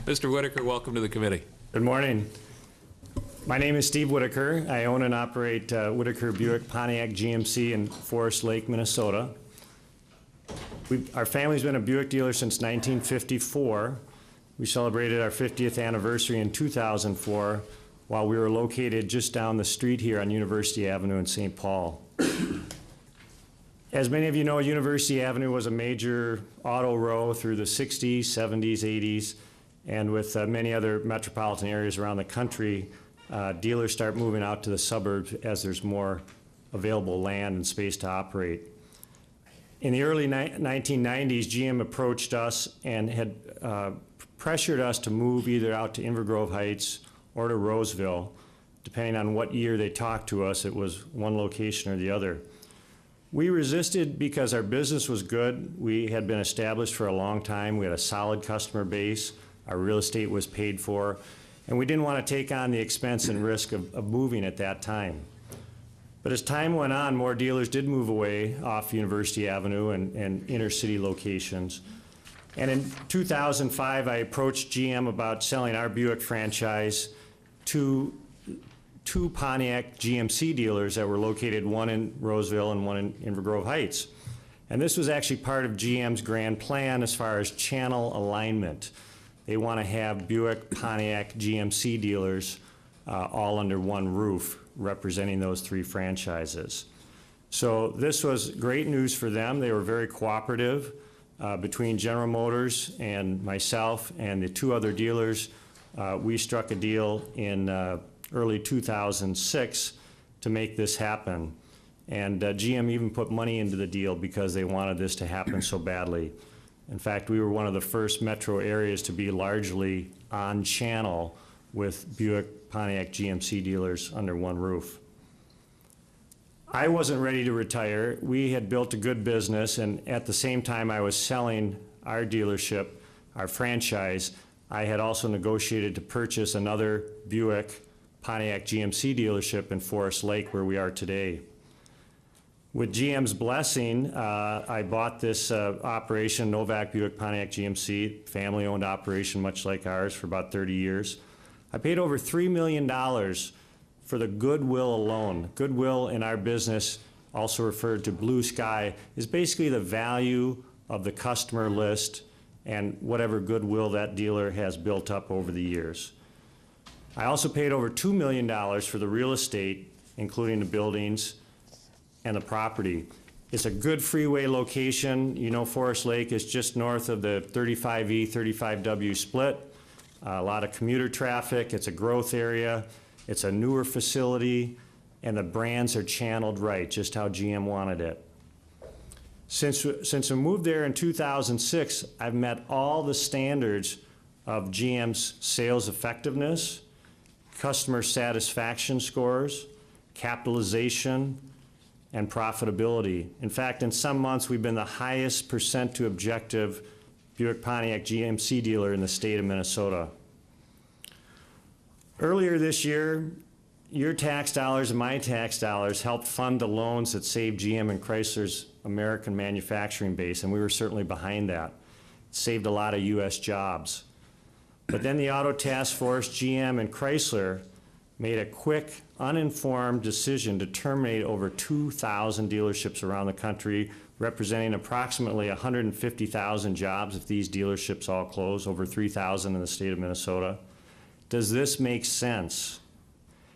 Mr. Whitaker, welcome to the committee. Good morning. My name is Steve Whitaker. I own and operate Whitaker Buick Pontiac GMC in Forest Lake, Minnesota. Our family's been a Buick dealer since 1954. We celebrated our 50th anniversary in 2004 while we were located just down the street here on University Avenue in St. Paul. As many of you know, University Avenue was a major auto row through the 60s, 70s, 80s, and with many other metropolitan areas around the country, dealers start moving out to the suburbs as there's more available land and space to operate. In the early 1990s, GM approached us and had pressured us to move either out to Inver Grove Heights or to Roseville. Depending on what year they talked to us, it was one location or the other. We resisted because our business was good. We had been established for a long time. We had a solid customer base. Our real estate was paid for. And we didn't want to take on the expense and risk of moving at that time. But as time went on, more dealers did move away off University Avenue and inner city locations. And in 2005, I approached GM about selling our Buick franchise to two Pontiac GMC dealers that were located, one in Roseville and one in Inver Grove Heights. And this was actually part of GM's grand plan as far as channel alignment. They want to have Buick, Pontiac, GMC dealers all under one roof, representing those three franchises. So this was great news for them. They were very cooperative. Between General Motors and myself and the two other dealers, we struck a deal in early 2006 to make this happen. And GM even put money into the deal because they wanted this to happen so badly. In fact, we were one of the first metro areas to be largely on channel with Buick, Pontiac, GMC dealers under one roof. I wasn't ready to retire. We had built a good business, and at the same time I was selling our dealership, our franchise, I had also negotiated to purchase another Buick, Pontiac, GMC dealership in Forest Lake, where we are today. With GM's blessing, I bought this operation, Novak Buick Pontiac GMC, family-owned operation, much like ours, for about 30 years. I paid over $3 million for the goodwill alone. Goodwill in our business, also referred to blue sky, is basically the value of the customer list and whatever goodwill that dealer has built up over the years. I also paid over $2 million for the real estate, including the buildings and the property. It's a good freeway location. You know, Forest Lake is just north of the 35E, 35W split. A lot of commuter traffic. It's a growth area. It's a newer facility, and the brands are channeled right, just how GM wanted it. Since we moved there in 2006, I've met all the standards of GM's sales effectiveness, customer satisfaction scores, capitalization, and profitability. In fact, in some months, we've been the highest percent to objective Buick Pontiac GMC dealer in the state of Minnesota. Earlier this year, your tax dollars and my tax dollars helped fund the loans that saved GM and Chrysler's American manufacturing base, and we were certainly behind that. It saved a lot of US jobs. But then the Auto Task Force, GM, and Chrysler made a quick, uninformed decision to terminate over 2,000 dealerships around the country, representing approximately 150,000 jobs if these dealerships all close, over 3,000 in the state of Minnesota. Does this make sense?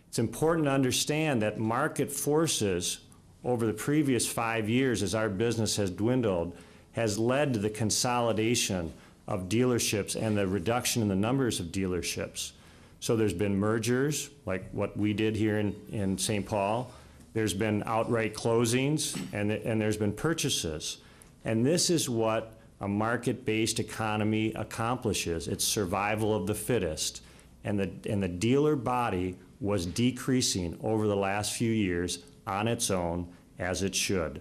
It's important to understand that market forces over the previous 5 years, as our business has dwindled, has led to the consolidation of dealerships and the reduction in the numbers of dealerships. So there's been mergers, like what we did here in St. Paul. There's been outright closings, and there's been purchases. And this is what a market-based economy accomplishes. It's survival of the fittest. And the dealer body was decreasing over the last few years on its own, as it should.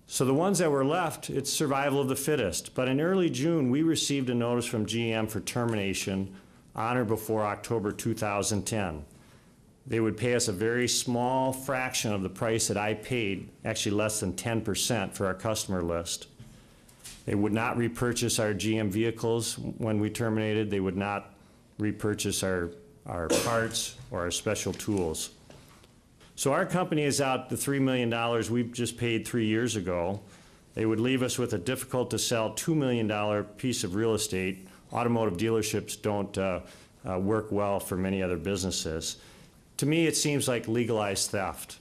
So the ones that were left, it's survival of the fittest. But in early June, we received a notice from GM for termination on or before October 2010. They would pay us a very small fraction of the price that I paid, actually less than 10% for our customer list. They would not repurchase our GM vehicles when we terminated. They would not repurchase our parts or our special tools. So our company is out the $3 million we just paid 3 years ago. They would leave us with a difficult to sell $2 million piece of real estate. Automotive dealerships don't work well for many other businesses. To me, it seems like legalized theft.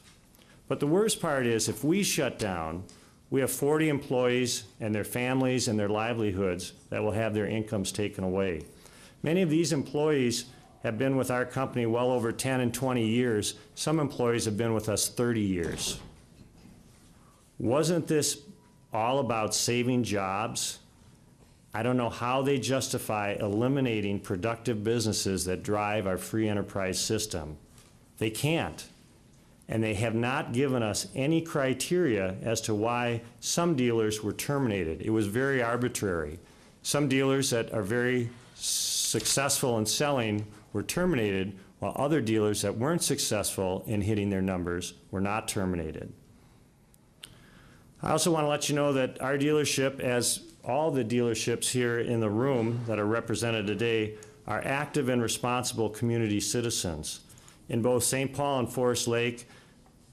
But the worst part is, if we shut down, we have 40 employees and their families and their livelihoods that will have their incomes taken away. Many of these employees have been with our company well over 10 and 20 years. Some employees have been with us 30 years. Wasn't this all about saving jobs? I don't know how they justify eliminating productive businesses that drive our free enterprise system. They can't. And they have not given us any criteria as to why some dealers were terminated. It was very arbitrary. Some dealers that are very successful in selling were terminated, while other dealers that weren't successful in hitting their numbers were not terminated. I also want to let you know that our dealership, as all the dealerships here in the room that are represented today, are active and responsible community citizens. In both St. Paul and Forest Lake,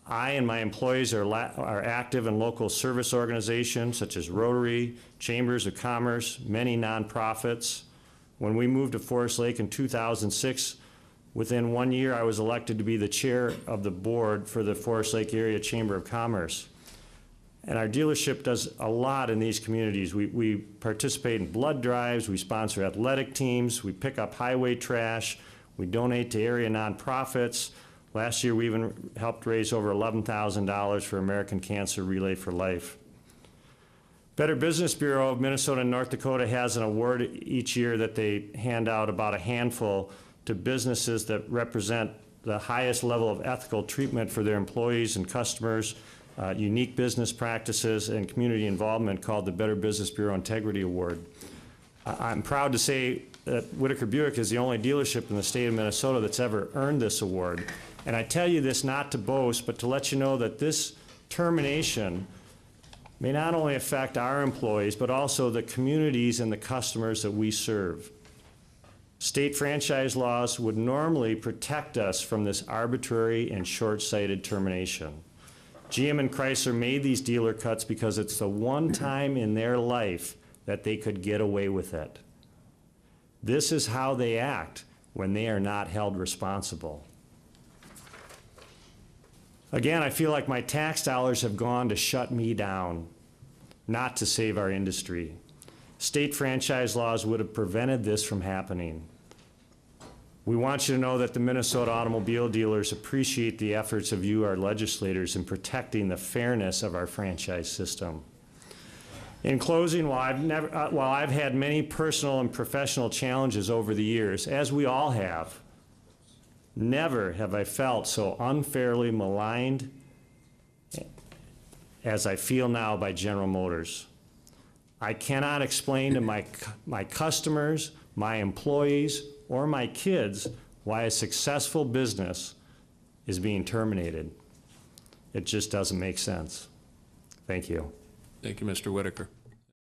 I and my employees are active in local service organizations such as Rotary, Chambers of Commerce, many nonprofits. When we moved to Forest Lake in 2006, within 1 year I was elected to be the chair of the board for the Forest Lake Area Chamber of Commerce. And our dealership does a lot in these communities. We participate in blood drives, we sponsor athletic teams, we pick up highway trash, we donate to area nonprofits. Last year we even helped raise over $11,000 for American Cancer Relay for Life. Better Business Bureau of Minnesota and North Dakota has an award each year that they hand out, about a handful, to businesses that represent the highest level of ethical treatment for their employees and customers, unique business practices, and community involvement, called the Better Business Bureau Integrity Award. I'm proud to say that Whitaker Buick is the only dealership in the state of Minnesota that's ever earned this award. And I tell you this not to boast, but to let you know that this termination may not only affect our employees, but also the communities and the customers that we serve. State franchise laws would normally protect us from this arbitrary and short-sighted termination. GM and Chrysler made these dealer cuts because it's the one time in their life that they could get away with it. This is how they act when they are not held responsible. Again, I feel like my tax dollars have gone to shut me down, not to save our industry. State franchise laws would have prevented this from happening. We want you to know that the Minnesota automobile dealers appreciate the efforts of you, our legislators, in protecting the fairness of our franchise system. In closing, while I've had many personal and professional challenges over the years, as we all have, never have I felt so unfairly maligned as I feel now by General Motors. I cannot explain to my customers, my employees, or my kids why a successful business is being terminated. It just doesn't make sense. Thank you. Thank you, Mr. Whitaker.